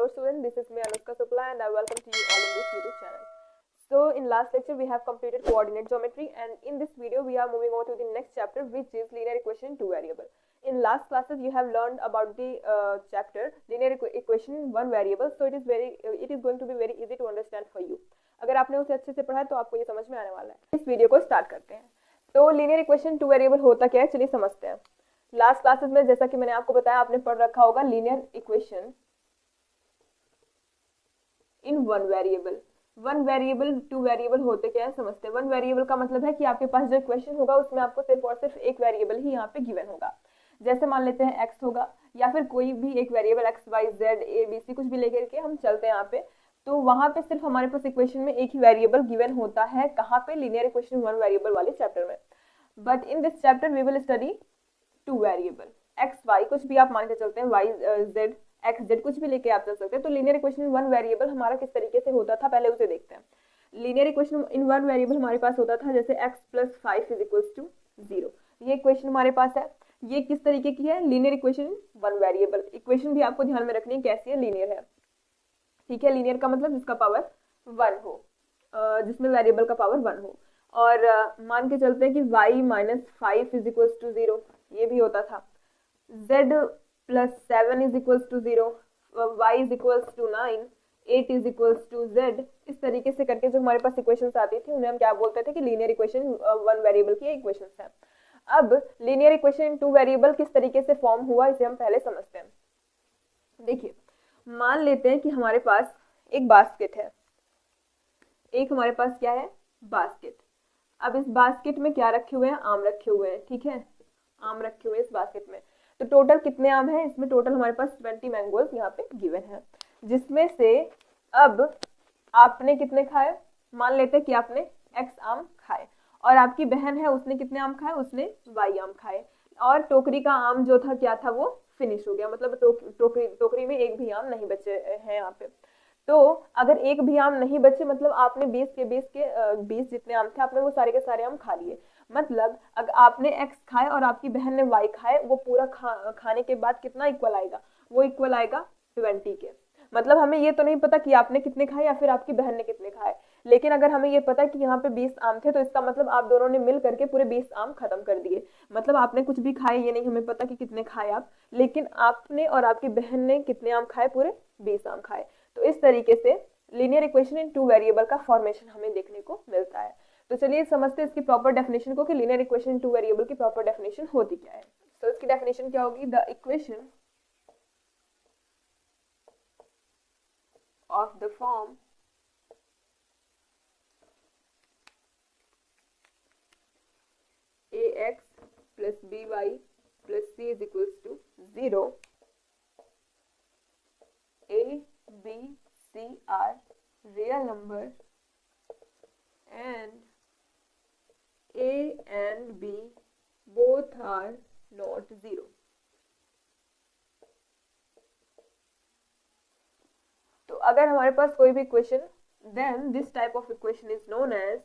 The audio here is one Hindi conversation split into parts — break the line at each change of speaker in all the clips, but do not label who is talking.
Hello students, this is me Anushka Supla and I welcome to you all in this YouTube channel. So in last lecture we have completed coordinate geometry and in this video we are moving on to the next chapter which is linear equation in two variable. In last classes you have learned about the chapter linear equation in one variable, so it is going to be very easy to understand for you. अगर आपने उसे अच्छे से पढ़ा तो आपको ये समझ में आने वाला है। इस वीडियो को स्टार्ट करते हैं। तो लिनियर इक्वेशन टू वेरिएबल होता क्या है, चलिए समझते हैं। लास्ट क्लासेस में जैसा कि मैंने आपको बताया, आपने पढ़ रखा होगा linear equation in one variable two variable होते क्या है समझते हैं। वन वेरिएबल का मतलब है कि आपके पास जो इक्वेशन होगा उसमें आपको सिर्फ और सिर्फ एक वेरिएबल ही यहाँ पे गिवन होगा। जैसे मान लेते हैं एक्स होगा या फिर कोई भी एक variable x y z a b c कुछ भी लेकर के हम चलते हैं यहाँ पे, तो वहां पे सिर्फ हमारे पास इक्वेशन में एक ही वेरिएबल गिवन होता है। कहाँ पे? लिनियर इक्वेशन वन वेरिएबल वाले चैप्टर में। But in this chapter we will study two variable, x y कुछ भी आप मान के चलते हैं, वाई जेड एक्स जेड कुछ भी लेके आप चल सकते हैं। तो लिनियर इक्वेशन वन वेरिएबल हमारा किस तरीके से होता था पहले उसे देखते हैं। Linear equation in one variable हमारे पास होता था जैसे x plus 5 is equals to 0। ये इक्वेशन हमारे पास है। ये किस तरीके की है? Linear equation one variable. Equation भी आपको ध्यान में रखनी है कैसी है, लीनियर है। ठीक है, लीनियर का मतलब जिसका पावर 1 हो, जिसमें वेरिएबल का पावर 1 हो। और मान के चलते हैं कि y minus 5 is equals to 0, ये भी होता था। z plus 7 is equals to 0, y is equals to 9, 8 is equals to z। इस तरीके से करके जो हमारे पास इक्वेशंस आती थी उन्हें हम क्या बोलते थे कि लीनियर इक्वेशन वन वेरिएबल की इक्वेशंस हैं। अब लीनियर इक्वेशन टू वेरिएबल किस तरीके से फॉर्म हुआ इसे हम पहले समझते हैं। देखिए, मान लेते हैं कि हमारे पास एक बास्केट है। एक हमारे पास क्या है? बास्केट। अब इस बास्केट में क्या रखे हुए हैं? आम रखे हुए हैं। ठीक है, आम रखे हुए हैं इस बास्केट में। तो टोटल कितने आम हैं इसमें? टोटल हमारे पास 20 मैंगोज यहाँ पे गिवन है, जिसमें से अब आपने कितने खाए? मान लेते हैं कि आपने x आम खाए और आपकी बहन है उसने कितने आम खाए? उसने y आम खाए। और टोकरी का आम जो था क्या था? वो फिनिश हो गया, मतलब टोकरी में एक भी आम नहीं बचे हैं यहाँ पे। तो अगर एक भी आम नहीं बचे मतलब आपने 20 जितने आम थे आपने वो सारे के सारे आम खा लिए। मतलब अगर आपने x खाए और आपकी बहन ने y खाए, वो पूरा खाने के बाद कितना इक्वल आएगा? वो इक्वल आएगा 20 के। मतलब हमें ये तो नहीं पता कि आपने कितने खाए या फिर आपकी बहन ने कितने खाए, लेकिन अगर हमें ये पता कि यहाँ पे 20 आम थे तो इसका मतलब आप दोनों ने मिल करके पूरे 20 आम खत्म कर दिए। मतलब आपने कुछ भी खाए, ये नहीं हमें पता कि कितने खाए आप, लेकिन आपने और आपकी बहन ने कितने आम खाए? पूरे 20 आम खाए। तो इस तरीके से linear equation in two variable का फॉर्मेशन हमें देखने को मिलता है। तो चलिए समझते हैं इसकी प्रॉपर डेफिनेशन को कि linear equation in two variable की प्रॉपर डेफिनेशन होती क्या है। तो इसकी डेफिनेशन क्या होगी? The equation of the form ax plus by plus c is equals to 0. A, B, C are real number and A and B both are not 0. तो अगर हमारे पास कोई भी equation, then this type of equation is known as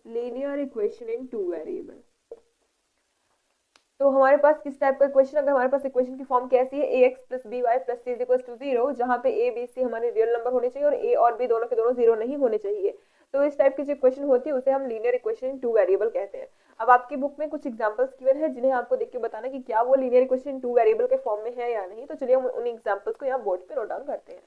linear equation in two variable. तो हमारे पास किस टाइप का इक्वेशन? अगर हमारे पास इक्वेशन की फॉर्म कैसी है? ax plus B Y plus C is equal to 0, जहाँ पे a b c हमारे रियल नंबर होने चाहिए और a और b दोनों के दोनों 0 नहीं होने चाहिए। तो इस टाइप की जो इक्वेशन होती है उसे हम linear equation in two variable कहते हैं। अब आपकी बुक में कुछ एग्जांपल्स गिवन है जिन्हें आपको देख के बताना कि क्या वो linear equation in two variable के फॉर्म में है या नहीं। तो चलिए हम उन एग्जांपल्स को यहाँ बोर्ड पे नोट डाउन करते हैं।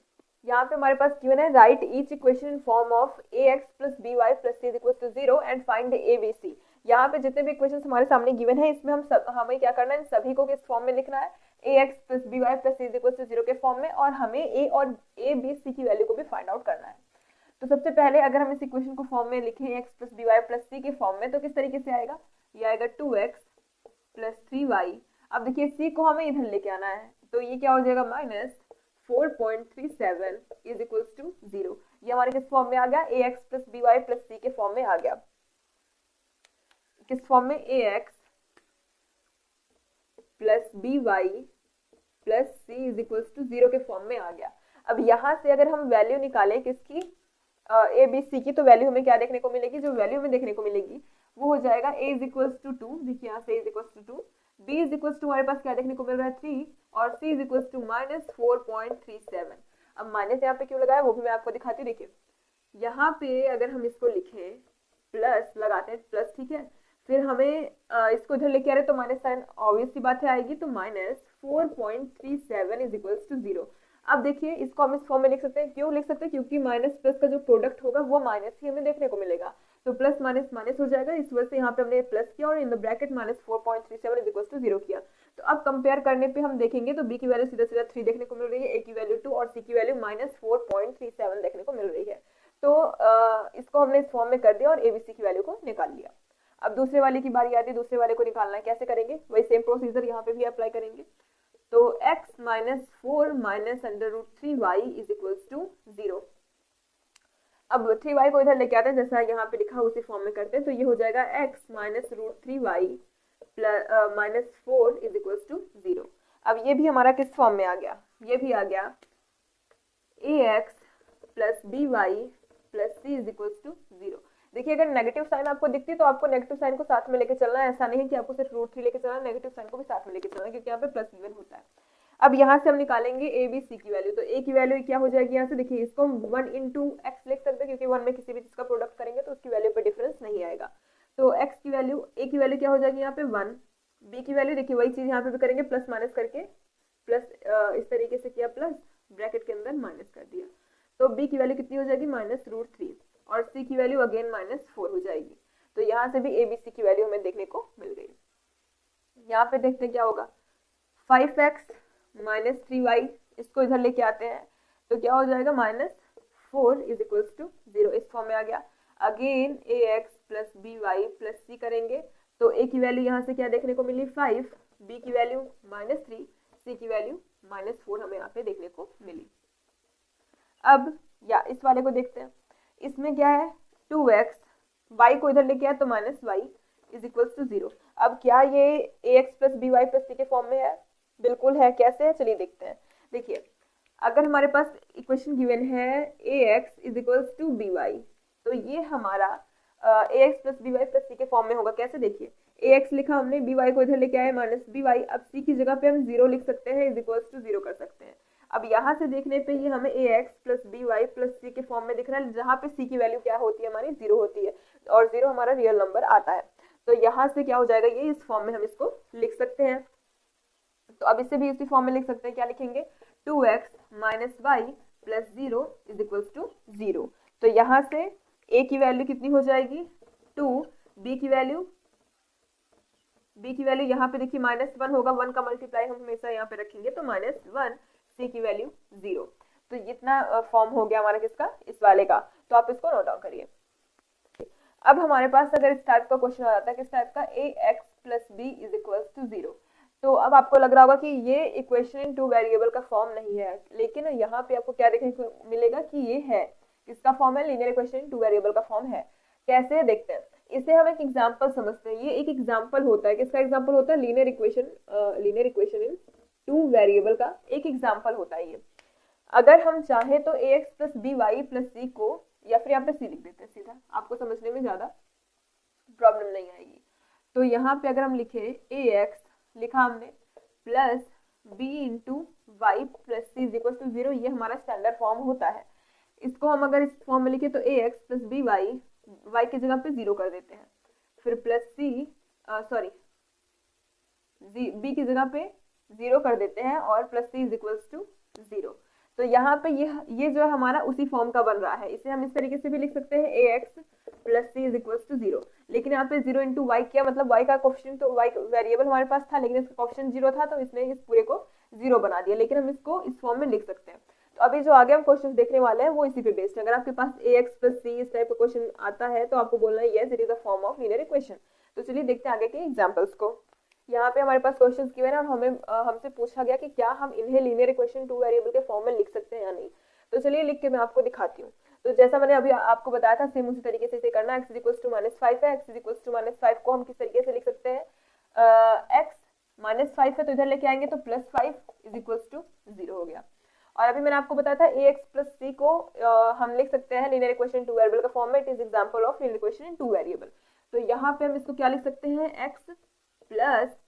यहाँ पे हमारे पास गिवन है right each equation in form of ax plus B Y plus C is equal to 0 and find a b c। यहाँ पे जितने भी इक्वेशंस हमारे सामने गिवन है इसमें हमें क्या करना है? इन सभी को किस फॉर्म में लिखना है? ax plus B Y plus C is equal to 0 के फॉर्म में, और हमें a और a b c की वैल्यू को भी फाइंड आउट करना है। तो सबसे पहले अगर हम इस इक्वेशन को फॉर्म में लिखें x plus B Y plus C के फॉर्म में, तो किस तरीके से आएगा? ये आएगा 2x प्लस 3y। अब देखिए c को हमें इधर लेके आना है, तो ये क्या हो जाएगा? Minus 4.37 is equals to 0। ये हमारे किस फॉर्म में आ गया? ax plus B Y plus C के फॉर्म में आ गया। किस फॉर्म में? ax plus B Y plus C is equals to 0 के फॉर्म में आ गया। अब यहाँ से अगर हम वैल्यू निकालें किसकी? ए बी सी की, तो वैल्यू हमें क्या देखने को मिलेगी? जो वैल्यू हमें देखने को मिलेगी वो हो जाएगा a इज इक्वल्स टू 2, देखिए यहाँ से a is equals to 2, b is equals to हमारे पास क्या देखने को मिल रहा है 3 और c इज इक्वल्स टू -4.37। अब माइनस यहाँ पे क्यों लगाया वो भी मैं आपको दिखाती हूँ। देखिए यहाँ पे अगर हम इसको लिखें प्लस लगाते हैं प्लस, ठीक है, फिर हमें इसको इधर लेके आ रहे तो माइनस साइन ऑब्वियस सी बात है आएगी, तो -4.37 इज इक्वल्स टू 0। अब देखिए इसको हम इस फॉर्म में लिख सकते हैं, क्यों लिख सकते हैं, क्योंकि माइनस प्लस का जो प्रोडक्ट होगा वो माइनस ही हमें देखने को मिलेगा, तो प्लस माइनस माइनस हो जाएगा, इस वजह से यहाँ पे हमने प्लस किया और in the bracket -4.37 is equals to 0 किया। तो अब कंपेयर करने पे हम देखेंगे तो बी की वैल्यू सीधा सीधा 3 देखने को मिल रही है, ए की वैल्यू 2 और सी की वैल्यू -4.37 देखने को मिल रही है। तो इसको हमने इस फॉर्म में कर दिया और एबीसी की वैल्यू को निकाल लिया। अब दूसरे वाले की बारी आती है, दूसरे वाले को निकालना है, कैसे करेंगे, वही सेम प्रोसीजर यहाँ पे भी अप्लाई करेंगे। तो x -4 √3y is equals to 0। अब 3y को इधर लेके आते हैं, जैसा यहाँ पे लिखा उसी फॉर्म में करते हैं, तो ये हो जाएगा x -√3y -4 is equals to 0। अब ये भी हमारा किस फॉर्म में आ गया, ये भी आ गया ax + by + c is equals to 0। देखिए अगर नेगेटिव साइन आपको दिखती है तो आपको नेगेटिव साइन को साथ में लेके चलना है, ऐसा नहीं है कि आपको सिर्फ √3 लेके चलना है, नेगेटिव साइन को भी साथ में लेके चलना है, क्योंकि यहाँ पे प्लस गिवन होता है। अब यहाँ से हम निकालेंगे ए बी सी की वैल्यू, तो ए की वैल्यू क्या हो जाएगी, यहाँ से देखिए इसको हम 1 × x लिख सकते हैं, क्योंकि 1 में किसी भी चीज का प्रोडक्ट करेंगे तो उसकी वैल्यू पे डिफरेंस नहीं आएगा। तो x की वैल्यू, ए की वैल्यू क्या हो जाएगी यहाँ पे 1, बी की वैल्यू देखिए वही चीज यहाँ पे भी करेंगे, प्लस माइनस करके, प्लस इस तरीके से किया, प्लस ब्रैकेट के अंदर माइनस कर दिया, तो b की वैल्यू कितनी हो जाएगी -√3 और c की वैल्यू अगेन -4 हो जाएगी। तो यहाँ से भी a b c की वैल्यू हमें देखने को मिल गई। यहाँ पे देखते हैं क्या होगा, 5x - 3y, इसको इधर लेके आते हैं तो क्या हो जाएगा -4 इज इक्वल्स टू 0, इस फॉर्म में आ गया। अगेन ax + by + c करेंगे तो a की वैल्यू यहाँ से क्या देखने को मिली 5, b की वैल्यू -3, c की वैल्यू -4 हमें यहाँ पे देखने को मिली। अब या इस वाले को देखते हैं, इसमें क्या है 2x, y को इधर लेके आए तो -y इज इक्वल्स टू 0। अब क्या ये ax + by + c के फॉर्म में है, बिल्कुल है, कैसे है चलिए देखते हैं। देखिए अगर हमारे पास इक्वेशन गिवन है ax is equals to by, तो ये हमारा ax + by + c के फॉर्म में होगा, कैसे देखिए ax लिखा हमने, by को इधर लेके आए -by, अब c की जगह पे हम 0 लिख सकते हैं, इज इक्वल्स टू 0 कर सकते हैं। अब यहाँ से देखने पे ये हमें ax + by + c के फॉर्म में दिख रहा है, जहाँ पे c की वैल्यू क्या होती है हमारी 0 होती है और 0 हमारा रियल नंबर आता है। तो यहाँ से क्या हो जाएगा, ये इस फॉर्म में हम इसको लिख सकते हैं। तो अब इसे भी इसी फॉर्म में लिख सकते हैं, क्या लिखेंगे 2x - y + 0 is equals to 0। तो यहाँ से a की वैल्यू कितनी हो जाएगी 2, b की वैल्यू यहाँ पे देखिए -1 होगा, 1 का मल्टीप्लाई हम हमेशा यहाँ पे रखेंगे तो -1, c की वैल्यू 0। तो इतना फॉर्म हो गया हमारा किसका, इस वाले का, तो आप इसको नोट डाउन करिए। अब हमारे पास अगर इस टाइप का क्वेश्चन आ जाता है, किस टाइप का, ax + b is equals to 0, तो अब आपको लग रहा होगा कि ये इक्वेशन इन 2 वेरिएबल का फॉर्म नहीं है, लेकिन यहाँ पे आपको क्या देखने को मिलेगा कि ये है, किसका फॉर्म है, लीनियर इक्वेशन इन 2 वेरिएबल का फॉर्म है। कैसे देखते हैं, इसे हम एक एग्जांपल समझते हैं। ये एक एग्जांपल होता है, किसका एग्जांपल होता है, लीनियर इक्वेशन इन 2 वेरिएबल का एक एग्जांपल होता है ये। अगर हम चाहे तो ax + by + c को, या फिर यहाँ पे c लिख देते हैं सीधा, आपको समझने में ज्यादा प्रॉब्लम नहीं आएगी। तो यहाँ पे अगर हम लिखे ax लिखा हमने plus b × y + c is equal to 0, ये हमारा स्टैंडर्ड फॉर्म होता है। इसको हम अगर इस फॉर्म में लिखे तो ax + by, y की जगह पे 0 कर देते हैं, फिर प्लस b की जगह पे 0 कर देते हैं और plus c is equals to 0। तो यहाँ पे ये जो है हमारा उसी फॉर्म का बन रहा है। इसे हम इस तरीके से भी लिख सकते हैं ax + c is equals to 0, लेकिन यहाँ पे 0 × y किया, मतलब y का कोएफिशिएंट, तो y वेरिएबल हमारे पास था लेकिन इसका कोएफिशिएंट 0 था, तो इसने इस पूरे को 0 बना दिया, लेकिन हम इसको इस फॉर्म में लिख सकते हैं। तो अभी जो आगे हम क्वेश्चन देखने वाले हैं वो इसी पे बेस्ड है। अगर आपके पास ax + c इस टाइप का क्वेश्चन आता है तो आपको बोलना है yes it is a form of linear equation. तो चलिए देखते हैं आगे के एग्जांपल्स को। यहाँ पे हमारे पास क्वेश्चंस गिवन है और हमसे पूछा गया कि क्या हम इन्हें लीनियर इक्वेशन 2 वेरिएबल के फॉर्म में लिख सकते हैं या नहीं। तो चलिए लिख के मैं आपको दिखाती हूँ। तो जैसा मैंने अभी आपको बताया था सेम उसी तरीके से इसे करना है। x = -5 है, x = -5 को हम किस तरीके से लिख सकते हैं, x -5 है तो इधर लेके आएंगे तो +5 इज इक्वल्स टू 0 हो गया। और अभी मैंने आपको बताया था ax + c को हम लिख सकते हैं लीनियर इक्वेशन 2 वेरिएबल का फॉर्म में, it is example of linear equation in 2 variable. तो यहाँ पे हम इसको क्या लिख सकते हैं, x प्लस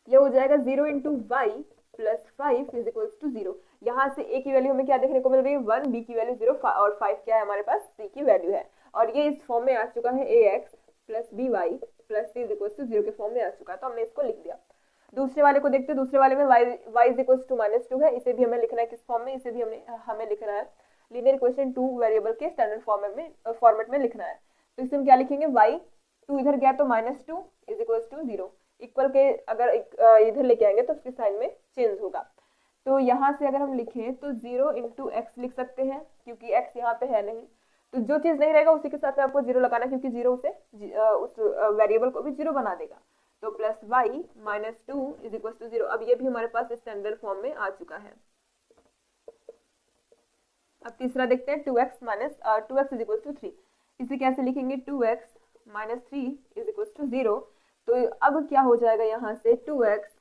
ये हो जाएगा 0 into y plus 5 is equal to 0। यहाँ से a की वैल्यू हमें क्या देखने को मिल रही है 1, b की वैल्यू 0 और 5 क्या है हमारे पास c की वैल्यू है। और ये इस फॉर्म में आ चुका है ax plus B Y plus C is equal to 0 के फॉर्म में आ चुका है, तो हमने इसको लिख दिया। दूसरे वाले को देखते हैं, दूसरे वाले में y इज इक्वल टू -2 है, इसे भी हमें लिखना है किस फॉर्म में, इसे भी हमें लिखना है लीनियर इक्वेशन 2 वेरिएबल के स्टैंडर्ड फॉर्मेट में लिखना है। तो इसे हम क्या लिखेंगे, y 2 इधर गया तो -2 इज इक्वल टू 0, इक्वल के अगर इधर लेके आएंगे तो उसकी साइन में चेंज होगा। तो यहाँ से अगर हम लिखें तो 0 इंटू एक्स लिख सकते हैं, क्योंकि x यहाँ पे है नहीं, तो जो चीज नहीं रहेगा उसी के साथ में आपको 0 लगाना, क्योंकि 0 उसे उस वेरिएबल को भी 0 बना देगा। तो plus y -2 is equal to 0। अब ये भी हमारे पास स्टैंडर्ड फॉर्म में आ चुका है। अब तीसरा देखते हैं 2x इज इक्वल टू 3। इसे कैसे लिखेंगे, 2x - 3 इज इक्वल टू 0। तो अब क्या हो जाएगा, यहाँ से 2x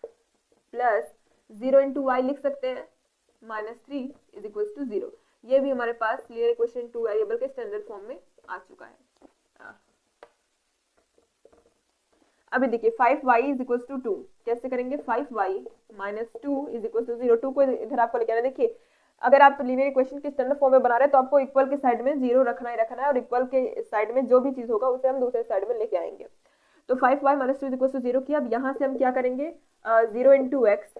प्लस 0 इंटू वाई लिख सकते हैं -3 इज इक्वल टू 0। ये भी हमारे पास लीनियर इक्वेशन 2 वेरिएबल के स्टैंडर्ड फॉर्म में आ चुका है। अभी देखिए 5y इज इक्वल टू 2 कैसे करेंगे, 5y - 2 इज इक्वल टू 0। 2 को इधर आपको लेके आना। देखिए अगर आप लीनियर इक्वेशन के स्टैंडर्ड फॉर्म में बना रहे हैं तो आपको इक्वल के साइड में 0 रखना ही रखना है, और इक्वल के साइड में जो भी चीज होगा उसे हम दूसरे साइड में लेके आएंगे। तो 5y - 2 इज इक्वल टू 0 किया। अब यहाँ से हम क्या करेंगे, 0 into x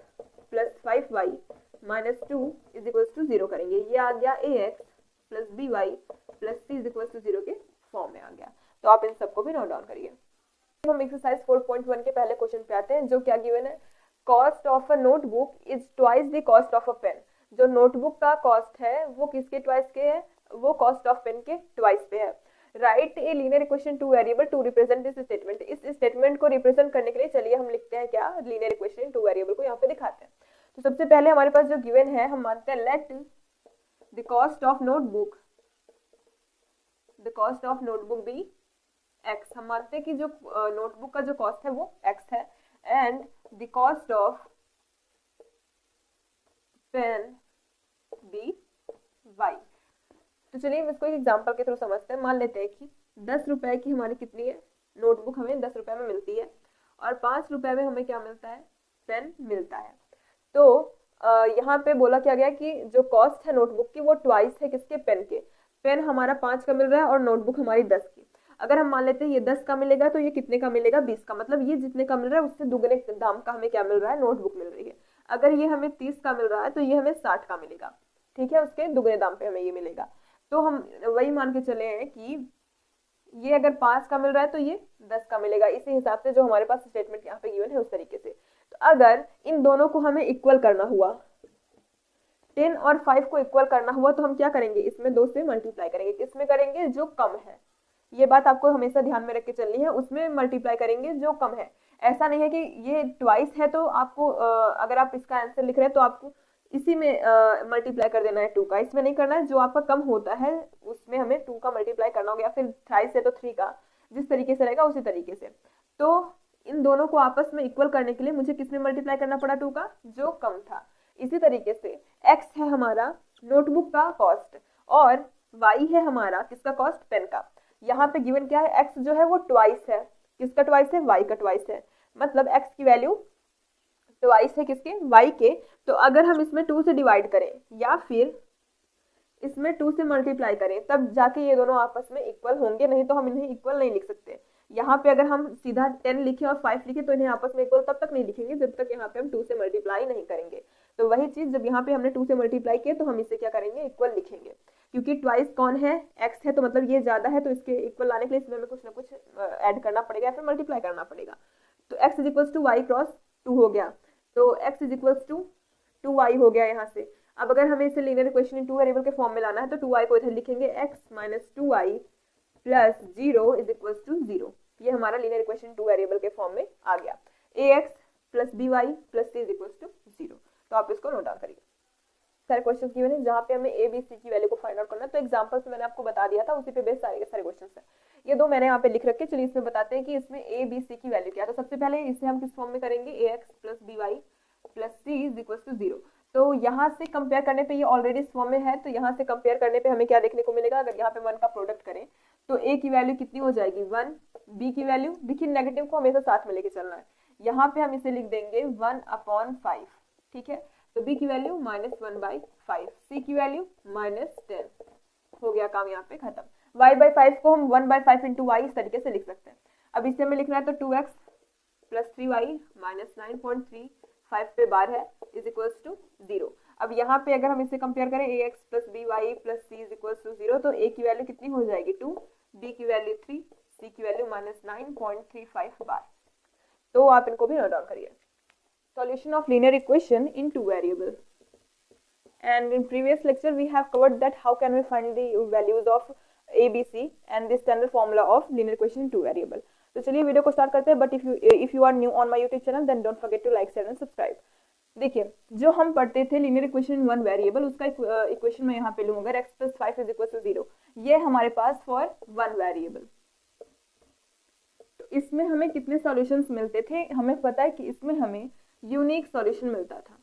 plus 5y - 2 is equal to 0 करेंगे। ये आ गया ax plus B Y plus C is equal to 0 के फॉर्म में आ गया। तो आप इन सबको भी नोट डाउन करिए। हम एक्सरसाइज 4.1 के पहले क्वेश्चन पे आते हैं, जो क्या गिवन है, cost of a notebook is twice the cost of a pen. जो नोटबुक का कॉस्ट है वो किसके ट्वाइस के है, वो कॉस्ट ऑफ पेन के ट्वाइस पे है। Write a linear equation 2 variable to represent this statement. इस स्टेटमेंट को रिप्रेजेंट करने के लिए चलिए हम लिखते हैं क्या, लीनियर इक्वेशन 2 वेरिएबल को यहाँ पे दिखाते हैं। तो सबसे पहले हमारे पास जो गिवन है, हम मानते हैं let the cost of notebook be x। हम मानते हैं कि जो नोटबुक का जो कॉस्ट है वो x है, and the cost of pen be y। तो चलिए हम इसको एक एग्जांपल के थ्रू समझते हैं। मान लेते हैं कि 10 रुपए की हमारी कितनी है नोटबुक, हमें 10 रुपए में मिलती है, और 5 रुपए में हमें क्या मिलता है, पेन मिलता है। तो यहाँ पे बोला क्या गया कि जो कॉस्ट है नोटबुक की वो ट्वाइस है किसके, पेन के। पेन हमारा 5 का मिल रहा है और नोटबुक हमारी 10 की। अगर हम मान लेते हैं ये 10 का मिलेगा तो ये कितने का मिलेगा, 20 का। मतलब ये जितने का मिल रहा है उससे दुगने दाम का हमें क्या मिल रहा है, नोटबुक मिल रही है। अगर ये हमें 30 का मिल रहा है तो ये हमें 60 का मिलेगा, ठीक है, उसके दुगने दाम पे हमें ये मिलेगा। तो हम वही मान के चले हैं कि ये अगर 5 का मिल रहा है तो ये 10 का मिलेगा। इसी हिसाब से जो हमारे पास स्टेटमेंट यहाँ पे गिवन है उस तरीके से। तो अगर इन दोनों को हमें इक्वल करना हुआ, 10 और 5 को इक्वल करना हुआ, तो हम क्या करेंगे, इसमें 2 से मल्टीप्लाई करेंगे। किसमें करेंगे, जो कम है। ये बात आपको हमेशा ध्यान में रख के चलनी है, उसमें मल्टीप्लाई करेंगे जो कम है। ऐसा नहीं है कि ये ट्वाइस है तो आपको अगर आप इसका आंसर लिख रहे हैं तो आपको इसी में मल्टीप्लाई कर देना है 2 का, इसमें नहीं करना है। जो आपका कम होता है उसमें हमें 2 का मल्टीप्लाई करना होगा, या फिर थ्राइस है तो 3 का, जिस तरीके से रहेगा उसी तरीके से। तो इन दोनों को आपस में इक्वल करने के लिए मुझे किसमें मल्टीप्लाई करना पड़ा, 2 का, जो कम था। इसी तरीके से x है हमारा नोटबुक का कॉस्ट, और y है हमारा किसका कॉस्ट, पेन का। यहाँ पे गिवन क्या है, x जो है वो ट्वाइस है, किसका ट्वाइस है, y का ट्वाइस है। मतलब x की वैल्यू ट्वाइस है किसके, y के। तो अगर हम इसमें 2 से डिवाइड करें या फिर इसमें 2 से मल्टीप्लाई करें तब जाके ये दोनों आपस में इक्वल होंगे, नहीं तो हम इन्हें इक्वल नहीं लिख सकते। यहाँ पे अगर हम सीधा 10 लिखे और 5 लिखे तो इन्हें आपस में इक्वल तब तक नहीं लिखेंगे जब तक यहाँ पे हम 2 से मल्टीप्लाई नहीं करेंगे। तो वही चीज जब यहाँ पे हमने 2 से मल्टीप्लाई किया तो हम इसे क्या करेंगे, इक्वल लिखेंगे। क्योंकि ट्वाइस कौन है, x है, तो मतलब ये ज्यादा है, तो इसके इक्वल लाने के लिए इसमें हमें कुछ ना कुछ ऐड करना पड़ेगा या फिर मल्टीप्लाई करना पड़ेगा। तो x is equal to y cross 2 हो गया, तो x is equal to 2y हो गया यहाँ से। अब अगर हमें इसे लीनियर इक्वेशन 2 वेरिएबल के फॉर्म में लाना है तो 2y को इधर लिखेंगे x minus 2y plus 0 is equal to 0। ये हमारा लीनियर इक्वेशन 2 वेरिएबल के फॉर्म में आ गया। ax plus by plus c is equal to 0। तो आप इसको नोट डाउन करिए। सारे क्वेश्चन गिवन है जहाँ पे हमें a b c की वैल्यू को फाइंड आउट करना है। तो एग्जांपल से मैंने आपको बता दिया था, उसी पे बेस सारे के सारे क्वेश्चन है। ये 2 मैंने यहाँ पे लिख रखे। चलिए इसमें बताते हैं कि इसमें a b c की वैल्यू क्या है। तो सबसे पहले इसे हम किस फॉर्म में करेंगे, ax plus by plus c is equal to 0। तो यहाँ से कंपेयर करने पे ये ऑलरेडी इस फॉर्म में है, तो यहाँ से कंपेयर करने पे हमें क्या देखने को मिलेगा, अगर यहाँ पे 1 का प्रोडक्ट करें तो a की वैल्यू कितनी हो जाएगी 1, b की वैल्यू, देखिए नेगेटिव को हमेशा साथ में लेके चलना है, यहाँ पे हम इसे लिख देंगे 1/5, ठीक है। तो b की वैल्यू -1/5, c की वैल्यू -10, हो गया काम यहाँ पे खत्म। y/5 को हम 1/5 इंटू वाई इस तरीके से लिख सकते हैं। अब इसे हमें लिखना है तो 2x + 3y -9.35 पे बार है इज इक्वल्स टू 0। अब यहाँ पे अगर हम इसे कंपेयर करें ax + by + c is equals to 0, तो a की वैल्यू कितनी हो जाएगी 2, b की वैल्यू 3, c की वैल्यू -9.35 बार। तो आप इनको भी नोट डाउन करिए। Solution of linear equation in two variable. And in previous lecture we have covered that how can we find the values of a, b, c and the standard formula of linear equation in two variable। तो चलिए वीडियो को स्टार्ट करते हैं, but if you are new on my YouTube channel then don't forget to like, share and subscribe। देखिए जो हम पढ़ते थे linear equation in one variable, उसका इक्वेशन मैं यहाँ पे लूँ अगर x + 5 = 0, ये हमारे पास फॉर वन वेरिएबल। तो इसमें हमें कितने सॉल्यूशंस मिलते थे, हमें पता है कि इसमें हमें यूनिक सॉल्यूशन मिलता था।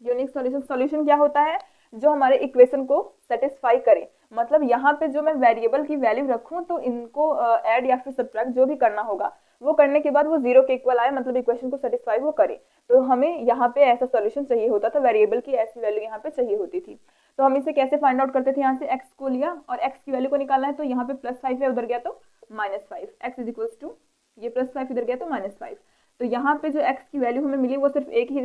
यूनिक सॉल्यूशन क्या होता है, जो हमारे इक्वेशन को सेटिस्फाई करे। मतलब यहाँ पे जो मैं वेरिएबल की वैल्यू रखूँ तो इनको ऐड या फिर सब्ट्रैक्ट जो भी करना होगा वो करने के बाद वो 0 के इक्वल आए, मतलब इक्वेशन को सेटिस्फाई वो करे। तो हमें यहाँ पे ऐसा सॉल्यूशन चाहिए होता था, वेरिएबल की ऐसी वैल्यू यहाँ पे चाहिए होती थी। तो हम इसे कैसे फाइंड आउट करते थे, यहाँ से x को लिया और x की वैल्यू को निकालना है, तो यहाँ पे +5 है, उधर गया तो -5, x इज इक्वल्स टू ये +5 इधर गया तो -5। तो यहाँ पे जो x की वैल्यू हमें मिली वो सिर्फ एक ही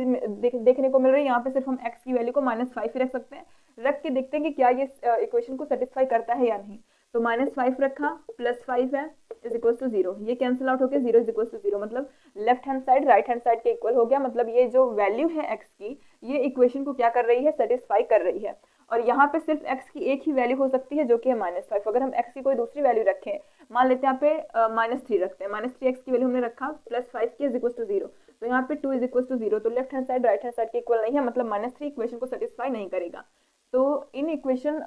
देखने को मिल रही है, यहाँ पे सिर्फ हम x की वैल्यू को -5 ही रख सकते हैं। रख के देखते हैं कि क्या ये इक्वेशन को सेटिस्फाई करता है या नहीं। तो -5 रखा, +5 है इज इक्वल टू 0, ये कैंसिल आउट होकर 0 इज इक्वल टू 0, मतलब left hand side right hand side के इक्वल हो गया। मतलब ये जो वैल्यू है x की, ये इक्वेशन को क्या कर रही है, सेटिस्फाई कर रही है। और यहाँ पे सिर्फ x की एक ही वैल्यू हो सकती है जो कि है -5। अगर हम x की कोई दूसरी वैल्यू रखें, मान लेते हैं यहाँ पे -3 रखते हैं, -3x की वैल्यू हमने रखा, +5 की इज इक्वल टू 0, तो यहाँ पे 2 इज इक्वल टू 0, तो left hand side right hand side के इक्वल नहीं है, मतलब -3 इक्वेशन को सेटिस्फाई नहीं करेगा। तो इन इक्वेशन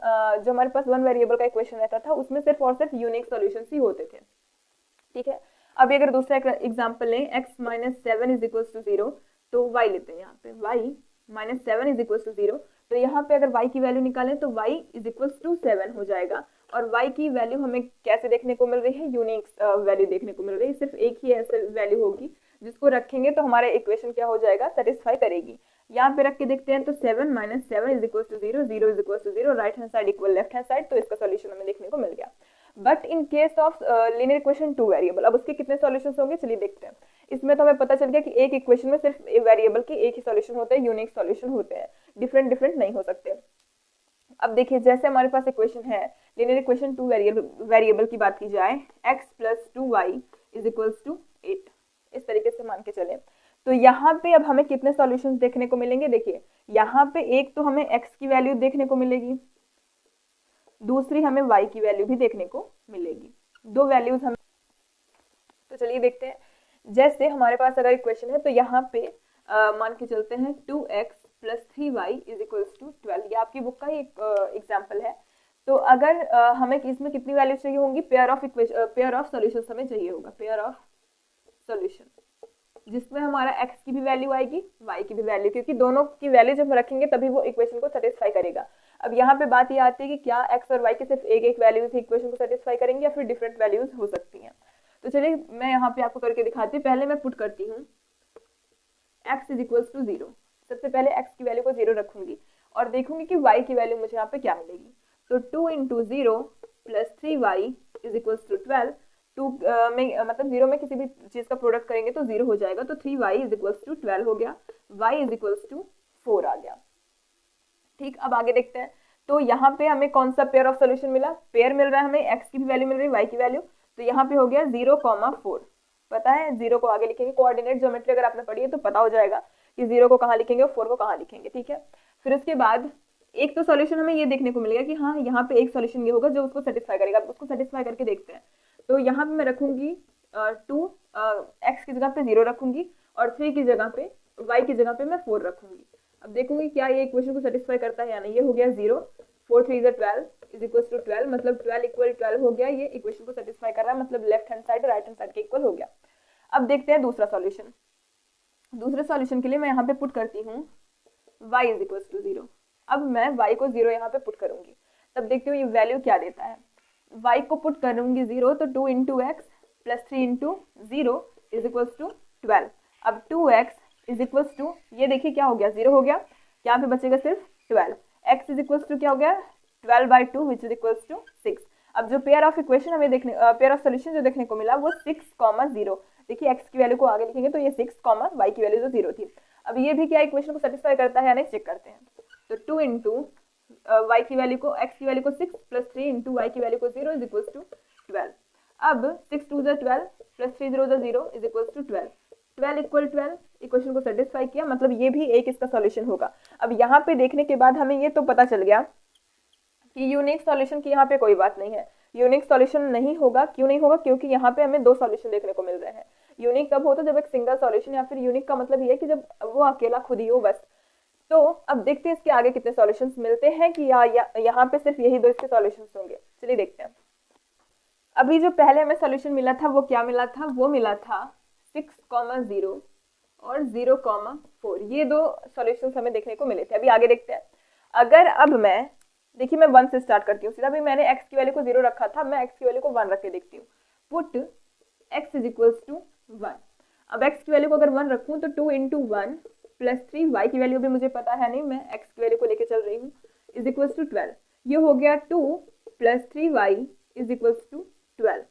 जो हमारे पास वन वेरिएबल का इक्वेशन रहता था उसमें सिर्फ और सिर्फ यूनिक सॉल्यूशंस ही होते थे, ठीक है। अब अगर दूसरा एग्जांपल लें, x - 7 इज इक्वल टू 0, तो y लेते हैं यहाँ पे, y - 7 इज इक्वल टू 0, तो यहाँ पे अगर y की वैल्यू निकालें तो y इज इक्वल टू 7 हो जाएगा। और y की वैल्यू हमें कैसे देखने को मिल रही है, यूनिक वैल्यू देखने को मिल रही है, सिर्फ एक ही ऐसे वैल्यू होगी जिसको रखेंगे तो हमारा इक्वेशन क्या हो जाएगा, सेटिस्फाई करेगी। यहाँ पे रख के देखते हैं तो 7 - 7 is equal to 0, 0 is equal to 0, right hand side equal left hand side, तो इसका सॉल्यूशन हमें देखने को मिल गया। But in case of linear equation two variable, अब उसके कितने सॉल्यूशंस होंगे चलिए देखते हैं। इसमें तो हमें पता चल गया कि एक इक्वेशन में सिर्फ वेरिएबल के एक ही सॉल्यूशन होते हैं, यूनिक सॉल्यूशन होते हैं, डिफरेंट नहीं हो सकते। अब देखिए जैसे हमारे पास इक्वेशन है लीनियर इक्वेशन टू वेरिएबल की बात की जाए, x + 2y is equals to 8, इस तरीके से मान के चले, तो यहाँ पे अब हमें कितने सॉल्यूशंस देखने को मिलेंगे। देखिए यहाँ पे एक तो हमें x की वैल्यू देखने को मिलेगी, दूसरी हमें y की वैल्यू भी देखने को मिलेगी, दो वैल्यूज हमें। तो चलिए देखते हैं, जैसे हमारे पास अगर इक्वेशन है तो यहाँ पे मान के चलते हैं 2x + 3y is equals to 12, ये आपकी बुक का ही एक एग्जाम्पल है। तो अगर हमें इसमें कितनी वैल्यू चाहिए होंगी, पेयर ऑफ सॉल्यूशंस हमें चाहिए होगा, पेयर ऑफ सॉल्यूशन जिसमें हमारा x की भी वैल्यू आएगी, y की भी वैल्यू, क्योंकि दोनों की वैल्यू जब हम रखेंगे तभी वो इक्वेशन को सेटिस्फाई करेगा। अब यहाँ पे बात ये आती है कि क्या x और y की सिर्फ एक वैल्यूज इक्वेशन को सेटिस्फाई करेंगे या फिर डिफरेंट वैल्यूज हो सकती हैं। तो चलिए मैं यहाँ पे आपको करके दिखाती हूँ। पहले मैं पुट करती हूँ x इज इक्वल्स टू 0, सबसे पहले x की वैल्यू को 0 रखूंगी और देखूंगी कि y की वैल्यू मुझे यहाँ पे क्या मिलेगी। तो 2 × 0 + 3y इज इक्वल्स टू 12, 2 में मतलब 0 में किसी भी चीज का प्रोडक्ट करेंगे तो 0 हो जाएगा, तो 3y इज इक्वल्स टू 12 हो गया, y इज इक्वल्स टू 4 आ गया। ठीक, अब आगे देखते हैं। तो यहाँ पे हमें कौन सा पेयर ऑफ सोल्यूशन मिला, पेयर मिल रहा है हमें, x की भी वैल्यू मिल रही है, y की वैल्यू, तो यहाँ पे हो गया 0, 4, पता है 0 को आगे लिखेंगे, कोऑर्डिनेट ज्योमेट्री अगर आपने पढ़ी है तो पता हो जाएगा कि 0 को कहाँ लिखेंगे और 4 को कहाँ लिखेंगे, ठीक है। फिर उसके बाद एक तो सॉल्यूशन हमें ये देखने को मिलेगा कि हाँ यहाँ पे एक सॉल्यूशन ये होगा जो उसको सेटिस्फाई करेगा, उसको सेटिस्फाई करके देखते हैं। तो यहाँ पे मैं रखूंगी 2, x की जगह पे 0 रखूंगी और 3 की जगह पे, y की जगह पे मैं 4 रखूंगी। अब देखूंगी क्या ये इक्वेशन को सेटिस्फाई करता है या नहीं। ये हो गया 0, 4 3 12 इज इक्वल टू 12, मतलब 12 इक्वल 12 हो गया, ये इक्वेशन को सेटिस्फाई कर रहा है, मतलब left hand side right hand side के इक्वल हो गया। अब देखते हैं दूसरा सॉल्यूशन। दूसरे सॉल्यूशन के लिए मैं यहाँ पे पुट करती हूँ y इज इक्वल टू 0। अब मैं y को 0 यहाँ पे पुट करूंगी, तब देखती हूँ ये वैल्यू क्या देता है। y को पुट करूंगी 0 तो 2 into x plus 3 into 0 is equals to 12। अब 2x इज इक्वल्स टू, ये देखिए क्या हो गया, 0 हो गया, यहाँ पे बचेगा सिर्फ 12। x इज इक्वल्स टू क्या हो गया, 12/2 विच इज इक्वल्स टू 6। अब जो पेयर ऑफ इक्वेशन हमें देखने, पेयर ऑफ सोल्यूशन जो देखने को मिला वो 6,0। देखिए x की वैल्यू को आगे लिखेंगे तो ये 6, y की वैल्यू जो 0 थी। अब ये भी क्या इक्वेशन को सेटिस्फाई करता है या नहीं चेक करते हैं। तो 2 इंटू y की वैल्यू को, x की वैल्यू को 6 प्लस 3 इंटू y की वैल्यू को 0 इज इक्वल्स टू 12। अब 6 2 = 12 plus 3 0 = 0 is equals to 12। 12 equal 12 equation को सेटिस्फाई किया, मतलब ये भी एक इसका सॉल्यूशन होगा। अब यहाँ पे देखने के बाद हमें ये तो पता चल गया कि यूनिक सॉल्यूशन की यहाँ पे कोई बात नहीं है। यूनिक सॉल्यूशन नहीं होगा, क्यों नहीं होगा, क्योंकि यहाँ पे हमें दो सॉल्यूशन देखने को मिल रहे हैं। यूनिक कब होता है, जब एक सिंगल सॉल्यूशन, या फिर यूनिक का मतलब ये है कि जब वो अकेला खुद ही हो बस। तो अब देखते हैं इसके आगे कितने सॉल्यूशंस मिलते हैं कि यहाँ पे सिर्फ यही दो इसके सॉल्यूशंस होंगे। चलिए देखते हैं। अभी जो पहले हमें सॉल्यूशन मिला था वो क्या मिला था, वो मिला था 6,0 और 0,4। ये दो सॉल्यूशंस हमें देखने को मिले थे। अभी आगे देखते हैं। अगर अब मैं, देखिए मैं 1 से स्टार्ट करती हूँ सीधा। अभी मैंने x की वैल्यू को 0 रखा था, मैं x की वैल्यू को 1 रख के देखती हूँ। Put x is equals to 1। अब x की वैल्यू को अगर 1 रखूँ तो 2 इंटू 1 प्लस 3, y की वैल्यू भी मुझे पता है नहीं, मैं x की वैल्यू को लेके चल रही हूँ, इज इक्वल्स टू 12। ये हो गया 2 plus 3y is equals to 12।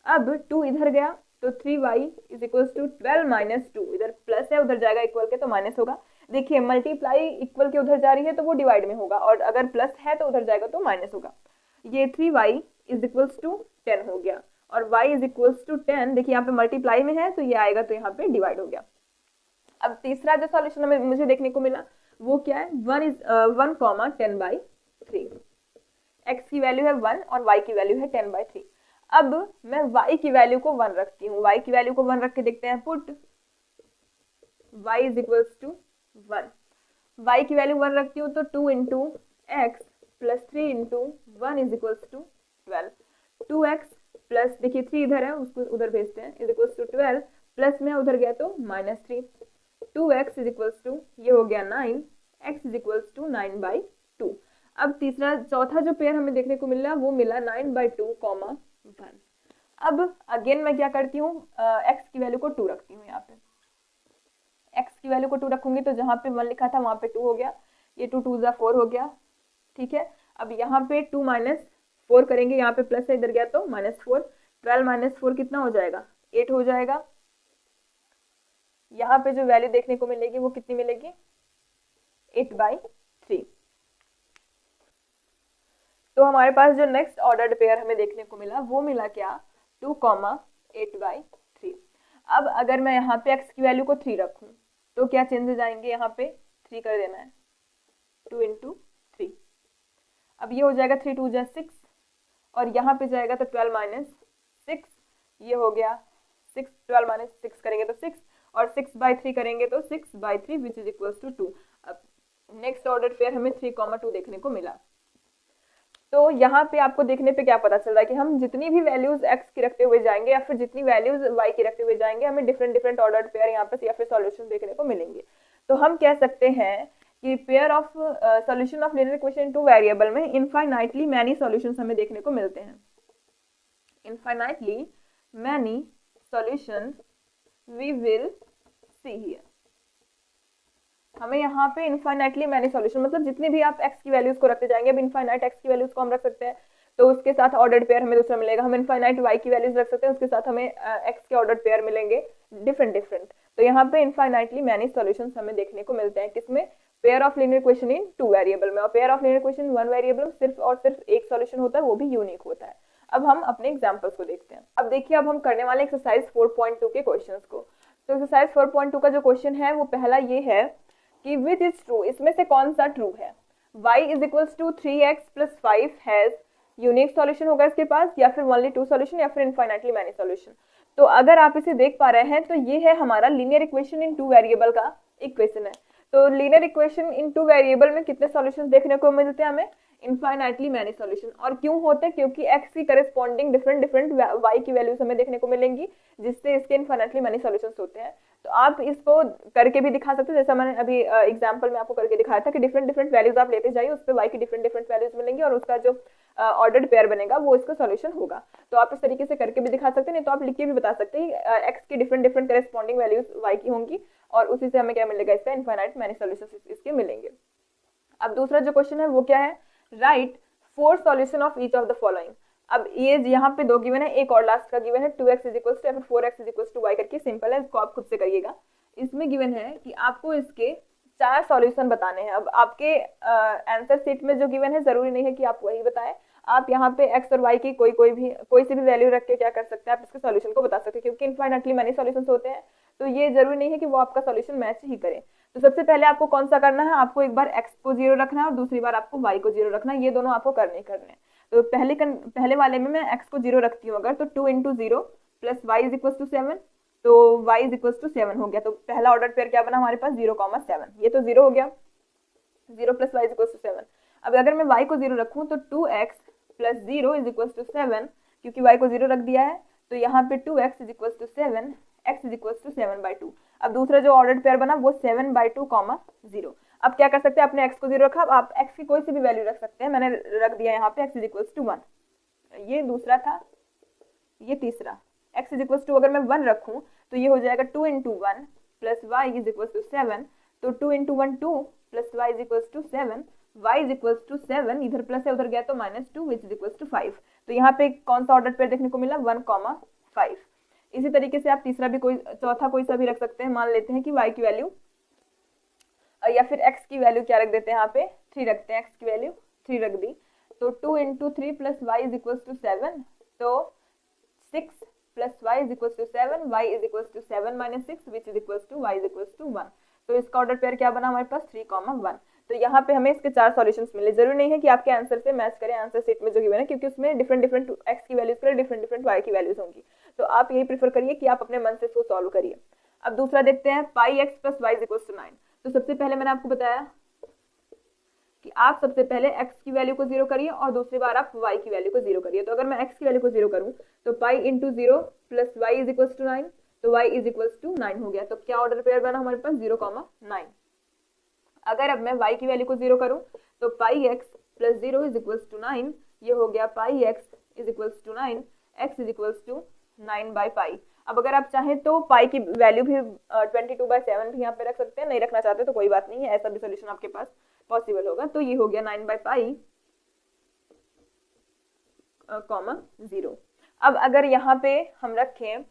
अब 2 इधर गया तो 3y is equals to 12 minus 2, इधर प्लस है उधर जाएगा इक्वल के तो माइनस होगा। देखिए मल्टीप्लाई इक्वल के उधर जा रही है तो वो डिवाइड में होगा, और अगर प्लस है तो उधर जाएगा तो माइनस होगा। ये 3y इज इक्वल्स टू 10 हो गया, और y इज इक्वल्स टू 10, देखिए यहाँ पे मल्टीप्लाई में है तो ये आएगा तो यहाँ पे डिवाइड हो गया। अब तीसरा जो सॉल्यूशन हमें मुझे देखने को मिला वो क्या है, 1,10/3। x की वैल्यू है 1 और y की वैल्यू है 10/3। अब मैं y की वैल्यू को 1 रखती हूँ, y की वैल्यू को 1 रख के देखते हैं। Put y is equals to 1। y की वैल्यू 1 रखती हूँ तो 2 into x plus 3 into 1 is equals to 12। 2x plus, देखिए 3 इधर है उसको उधर भेजते हैं, इज इक्वल्स टू 12, प्लस में उधर गया तो minus 3। 2x is equals to, ये हो गया 9, x इज इक्वल्स टू 9/2। अब चौथा जो पेयर हमें देखने को मिला वो मिला 9/2, 1। अब अगेन मैं क्या करती हूँ, x की वैल्यू को 2 रखती हूँ। यहाँ पे x की वैल्यू को 2 रखूंगी तो जहाँ पे 1 लिखा था वहाँ पे 2 हो गया, ये 2 2 = 4 हो गया, ठीक है। अब यहाँ पे 2 माइनस 4 करेंगे, यहाँ पे प्लस है इधर गया तो -4। 12 माइनस 4 कितना हो जाएगा, 8 हो जाएगा। यहाँ पे जो वैल्यू देखने को मिलेगी वो कितनी मिलेगी, 8/3। तो हमारे पास जो नेक्स्ट ऑर्डर्ड पेयर हमें देखने को मिला वो मिला क्या, 2, 8/3। अब अगर मैं यहाँ पे x की वैल्यू को 3 रखूं तो क्या चेंजेस आएंगे, यहाँ पे 3 कर देना है, 2 इंटू 3। अब ये हो जाएगा 3 2 = 6, और यहाँ पे जाएगा तो 12 माइनस 6, ये हो गया 6। 12 माइनस 6 करेंगे तो 6, और 6/3 करेंगे तो 6/3 विच इज इक्वल्स टू 2। अब नेक्स्ट ऑर्डर पेयर हमें 3, 2 देखने को मिला। तो यहाँ पे आपको देखने पे क्या पता चल रहा है कि हम जितनी भी वैल्यूज x की रखते हुए जाएंगे या फिर जितनी वैल्यूज y की रखते हुए जाएंगे, हमें डिफरेंट ऑर्डर्ड पेयर यहाँ पे या फिर सॉल्यूशन देखने को मिलेंगे। तो हम कह सकते हैं कि pair of solution of linear equation in 2 variable में इनफाइनाइटली मैनी सॉल्यूशंस हमें देखने को मिलते हैं। Infinitely many solutions we will see here. हमें यहाँ पे इनफाइनाइटली मैनी सॉल्यूशन, मतलब जितनी भी आप x की वैल्यूज को रखते जाएंगे, अब इनफाइनाइट x की वैल्यूज को हम रख सकते हैं तो उसके साथ ऑर्डर्ड पेयर हमें दूसरा मिलेगा। हम इनफाइनाइट y की वैल्यूज रख सकते हैं, उसके साथ हमें x के ऑर्डर्ड पेयर मिलेंगे डिफरेंट। तो यहाँ पे इनफाइनाइटली मैनी सॉल्यूशंस हमें देखने को मिलते हैं, किसमें, pair of linear equation in 2 variable में। और pair of linear equation 1 variable में सिर्फ और सिर्फ एक सॉल्यूशन होता है, वो भी यूनिक होता है। अब हम अपने एग्जाम्पल्स को देखते हैं। अब देखिए, अब हम करने वाले एक्सरसाइज 4.2 के क्वेश्चन को। तो एक्सरसाइज 4.2 का जो क्वेश्चन है वो पहला ये है कि विच इज ट्रू, इसमें से कौन सा ट्रू है। y is equals to 3x plus 5 has unique solution होगा इसके पास, या फिर ओनली 2 सॉल्यूशन, या फिर इनफाइनाइटली मैनी सॉल्यूशन। तो अगर आप इसे देख पा रहे हैं तो ये है हमारा लीनियर इक्वेशन इन 2 वेरिएबल का इक्वेशन है। तो लीनियर इक्वेशन इन 2 वेरिएबल में कितने सॉल्यूशंस देखने को मिलते हैं हमें, इनफाइनाइटली मैनी सॉल्यूशन। और क्यों होते हैं? क्योंकि x की करस्पॉन्डिंग डिफरेंट y की वैल्यूज हमें देखने को मिलेंगी, जिससे इसके इनफाइनाइटली मैनी सॉल्यूशंस होते हैं। तो आप इसको करके भी दिखा सकते हैं, जैसा मैंने अभी एग्जांपल में आपको करके दिखाया था कि डिफरेंट डिफरेंट वैल्यूज आप लेते जाइए, उस पर y की डिफरेंट डिफरेंट वैल्यूज मिलेंगी और उसका जो ऑर्डर्ड पेयर बनेगा वो इसका सॉल्यूशन होगा। तो आप इस तरीके से करके भी दिखा सकते हैं, नहीं तो आप लिख के भी बता सकते हैं x की different different corresponding values y की होंगी और उसी से हमें क्या मिलेगा, इसका इनफाइनाइट मैनी सॉल्यूशंस इसके मिलेंगे। अब दूसरा जो क्वेश्चन है वो क्या है, right 4 solution of each of the following. अब ये यहाँ पे 2 गिवन है, एक और लास्ट का गिवन है 2x इज इक्वल टू या फिर 4x is equal to y करके, सिंपल है, इसको आप खुद से करिएगा। इसमें गिवन है कि आपको इसके 4 सॉल्यूशन बताने हैं। अब आपके आंसर शीट में जो गिवन है जरूरी नहीं है कि आप वही बताएं, आप यहाँ पे x और y की कोई सी भी वैल्यू रख के क्या कर सकते हैं, आप इसके सॉल्यूशन को बता सकते हैं, क्योंकि इनफाइनाइटली मैनी सॉल्यूशंस होते हैं, तो ये जरूरी नहीं है कि वो आपका सॉल्यूशन मैच ही करे। तो सबसे पहले आपको कौन सा करना है, आपको एक बार x को 0 रखना है और दूसरी बार आपको y को 0 रखना है, ये दोनों आपको करने हैं। तो पहले वाले में मैं x को 0 रखती हूँ अगर, तो 2 into 0 plus y is equal to 7, तो y इज इक्वल टू 7 हो गया। तो पहला ऑर्डर पेयर क्या बना हमारे पास, 0,7, ये तो 0 हो गया, 0 plus y is equal to 7। अब अगर मैं y को 0 रखूँ तो 2x plus 0 is equal to 7, क्योंकि y को 0 रख दिया है, तो यहाँ पे 2x is equal to 7, x is equal to 7/2। अब दूसरा जो ऑर्डर पेयर बना वो 7/2, 0। अब क्या कर सकते हैं, आपने x को 0 रखा, अब आप x की कोई सी भी वैल्यू रख सकते हैं, मैंने रख दिया यहाँ पे x इज इक्वल टू 1, ये दूसरा था, ये तीसरा। x इज इक्वल टू अगर मैं 1 रखूँ तो ये हो जाएगा 2 into 1 plus y is equal to 7, तो 2 into 1 2 plus y is equal to 7, y is equal to 7, इधर प्लस है उधर गया तो -2 विच इज इक्वल टू 5। तो यहाँ पे कौन सा ऑर्डर पेयर देखने को मिला, 1,5। इसी तरीके से आप तीसरा भी चौथा कोई सा भी रख सकते हैं। मान लेते हैं कि y की वैल्यू या फिर x की वैल्यू क्या रख देते हैं, यहाँ पे 3 रखते हैं, x की वैल्यू 3 रख दी, तो 2 into 3 plus y is equal to 7, तो 6 plus y is equal to 7, y is equal to 7 minus 6 which is equal to y is equal to 1। तो इसका ऑर्डर पेयर क्या बना हमारे पास, 3,1। तो यहाँ पे हमें इसके 4 सॉल्यूशंस मिले। जरूरी नहीं है कि आपके आंसर से मैच करें आंसर शीट में जो गिवन है, क्योंकि उसमें डिफरेंट डिफरेंट x की वैल्यूज पर डिफरेंट डिफरेंट y की वैल्यूज होंगी। तो आप यही प्रेफर करिए कि आप अपने मन से इसको सॉल्व करिए। अब दूसरा देखते हैं, pi x plus y is equal to 9। तो सबसे पहले मैंने आपको बताया कि आप सबसे पहले x की वैल्यू को 0 करिए और दूसरी बार आप y की वैल्यू को 0 करिए। तो अगर मैं x की वैल्यू को 0 करूं तो pi into 0 plus y is equal to 9, तो y इज इक्वल टू 9 हो गया। तो क्या ऑर्डर पेयर बना हमारे पास, 0,9। अगर अब मैं y की वैल्यू को 0 करूं तो pi x plus 0 is equal to 9, ये हो गया pi x is equal to 9, x is equal to 9/पाई। अब अगर आप चाहें तो पाई की वैल्यू भी 22/7 भी यहाँ पे रख सकते हैं, नहीं रखना चाहते तो कोई बात नहीं है, ऐसा भी सोल्यूशन आपके पास पॉसिबल होगा। तो ये हो गया 9/पाई, 0। अब अगर यहाँ पे हम रखें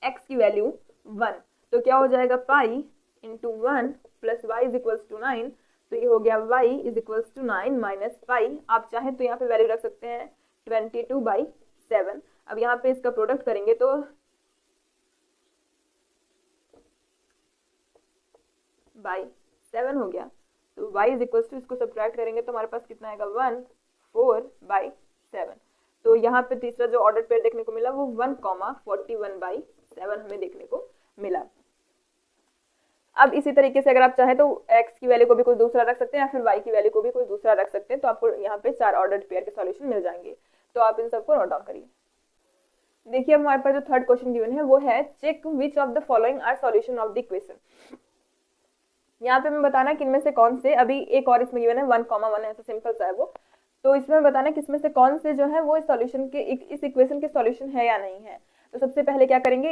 x की वैल्यू 1, तो क्या हो जाएगा, pi into 1 plus y is equal to 9, तो ये हो गया y is equal to 9 minus pi. आप चाहें तो यहाँ पे वैल्यू रख सकते हैं 22/7। अब यहाँ पे इसका प्रोडक्ट करेंगे तो बाई 7 हो गया, तो y इज इक्वल टू, इसको सब्ट्रैक्ट करेंगे तो हमारे पास कितना आएगा, 1/4/7। तो यहाँ पे तीसरा जो ऑर्डर पेयर देखने को मिला वो 1,41/7 हमें देखने को मिला। अब इसी तरीके से अगर आप चाहें तो x की वैल्यू को भी कोई दूसरा रख सकते हैं या फिर y की वैल्यू को भी कोई दूसरा रख सकते हैं, तो आपको यहाँ पे 4 ऑर्डर पेयर के सॉल्यूशन मिल जाएंगे। तो आप इन सबको नोट डाउन करिए। देखिए अब हमारे पास जो थर्ड क्वेश्चन गिवन है वो है, check which of the following are solution of the equation. यहाँ पे मैं बताना कि इनमें से कौन से, अभी एक और इसमें गिवन है 1,1, ऐसा सिंपल सा है वो, तो इसमें बताना कि इसमें से कौन से जो है वो सॉल्यूशन के इस इक्वेशन के सॉल्यूशन है या नहीं है। तो सबसे पहले क्या करेंगे,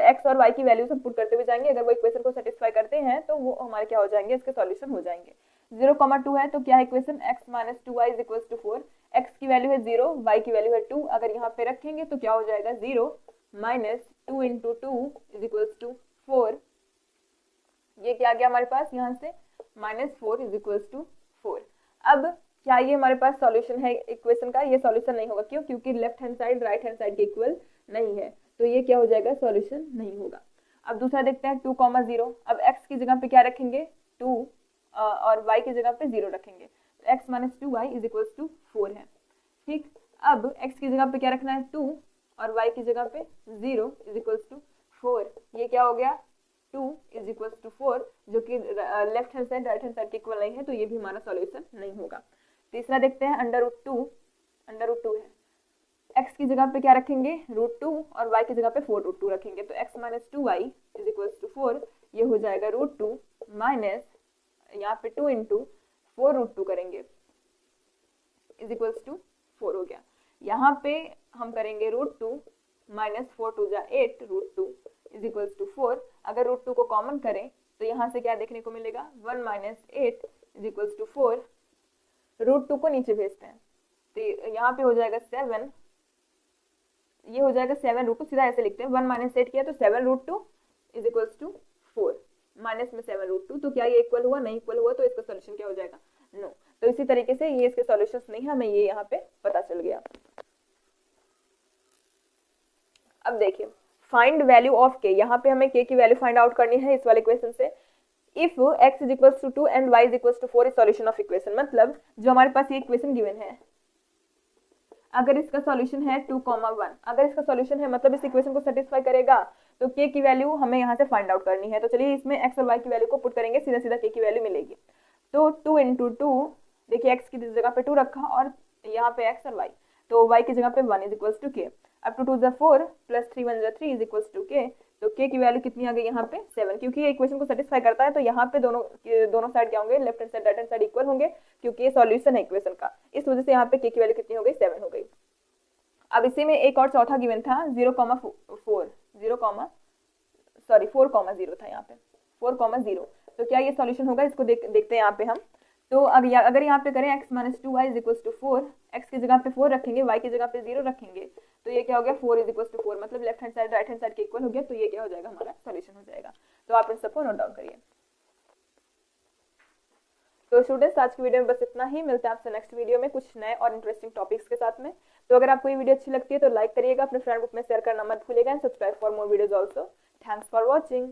x और y की वैल्यूज हम पुट करते हुए जाएंगे, अगर वो इक्वेशन को सेटिस्फाई करते हैं तो वो हमारे क्या हो जाएंगे, इसके सॉल्यूशन हो जाएंगे। 0,2 है तो क्या है equation, x minus 2y is equal to 4, x की वैल्यू है 0, y की वैल्यू है 2, अगर यहाँ पे रखेंगे तो क्या हो जाएगा, 0 minus 2 into 2 is equal to 4, ये क्या आ गया हमारे पास यहाँ से, -4 इज इक्वल टू 4। अब क्या ये हमारे पास सॉल्यूशन है इक्वेशन का, ये सॉल्यूशन नहीं होगा, क्यों, क्योंकि left hand side right hand side के इक्वल नहीं है, तो ये क्या हो जाएगा, सॉल्यूशन नहीं होगा। अब दूसरा देखते हैं 2,0, अब x की जगह पे क्या रखेंगे, 2 और y की जगह पे 0 रखेंगे, तो x minus 2y is equal to 4 है। ठीक, अब x की जगह पे क्या रखना है, 2 और y की जगह पे 0 इज इक्वल टू 4, ये क्या हो गया, 2 इज इक्वल टू 4, जो कि left hand side right hand side के इक्वल नहीं है, तो ये भी हमारा सॉल्यूशन नहीं होगा। तीसरा देखते हैं √2 है। x की जगह पे क्या रखेंगे √2 और y की जगह पे 4√2 रखेंगे, तो x - 2y = 4, ये हो जाएगा √2 माइनस यहाँ पे 2 × 4√2 करेंगे = 4 हो गया। यहाँ पे हम करेंगे √2 माइनस 4 × 2 = 8, √2 = 4। अगर √2 को कॉमन करें तो यहाँ से क्या देखने को मिलेगा 1 - 8 = 4। √2 को नीचे भेजते हैं तो यहाँ पे हो जाएगा 7, ये हो जाएगा 7 √2, सीधा ऐसे लिखते हैं 1 - 8 किया तो 7 √2 = 4, माइनस में 7 √2, तो क्या ये इक्वल हुआ, नहीं इक्वल हुआ, तो इसका सॉल्यूशन क्या हो जाएगा नो। तो इसी तरीके से ये इसके सॉल्यूशंस नहीं है, हमें ये यहाँ पे पता चल गया। अब देखिए फाइंड वैल्यू ऑफ के, यहाँ पे हमें के की वैल्यू फाइंड आउट करनी है इस वाले क्वेश्चन से। If x = 2 and y = 4 is solution of equation, मतलब जो हमारे पास ये इक्वेशन गिवन है, अगर इसका सॉल्यूशन है 2, 1, अगर इसका सॉल्यूशन है मतलब इस इक्वेशन को सेटिस्फाई करेगा, तो k की वैल्यू हमें यहाँ से फाइंड आउट करनी है। तो चलिए इसमें x और y की वैल्यू को पुट करेंगे, सीधा सीधा k की वैल्यू मिलेगी। तो 2 × 2, देखिए x की जगह पे 2 रखा और यहाँ पे x और y, तो y की जगह पे 1 = k। अब 2 × 2 = 4 + 3 × 1 = 3 = k। तो k की वैल्यू कितनी आ गई यहाँ पे 7, क्योंकि ये इक्वेशन को सेटिस्फाई करता है। तो यहाँ पे दोनों साइड क्या होंगे, left hand side right hand side equal होंगे, क्योंकि ये सॉल्यूशन है इक्वेशन का। इस वजह से यहाँ पे k की वैल्यू कितनी हो गई 7 हो गई। अब इसी में एक और चौथा गिवन था 4, 4,0 था यहाँ पे 4,0। तो क्या ये सॉल्यूशन होगा, इसको देखते हैं यहाँ पे हम। तो अगर यहाँ पे करें x - 2y = 4, x की जगह पे 4 रखेंगे, y की जगह पे 0 रखेंगे, तो ये क्या हो गया 4 = 4, मतलब left hand side right hand side के इक्वल हो गया। तो ये क्या हो जाएगा, हमारा सॉल्यूशन हो जाएगा। तो आप इन सबको नोट डाउन करिए। तो स्टूडेंट्स आज की वीडियो में बस इतना ही, मिलते हैं आपसे नेक्स्ट वीडियो में कुछ नए और इंटरेस्टिंग टॉपिक्स के साथ में। तो अगर आपको ये वीडियो अच्छी लगती है तो लाइक करिएगा, अपने फ्रेंड ग्रुप में शेयर करना मत भूलिएगा, and subscribe for more videos also. Thanks for watching.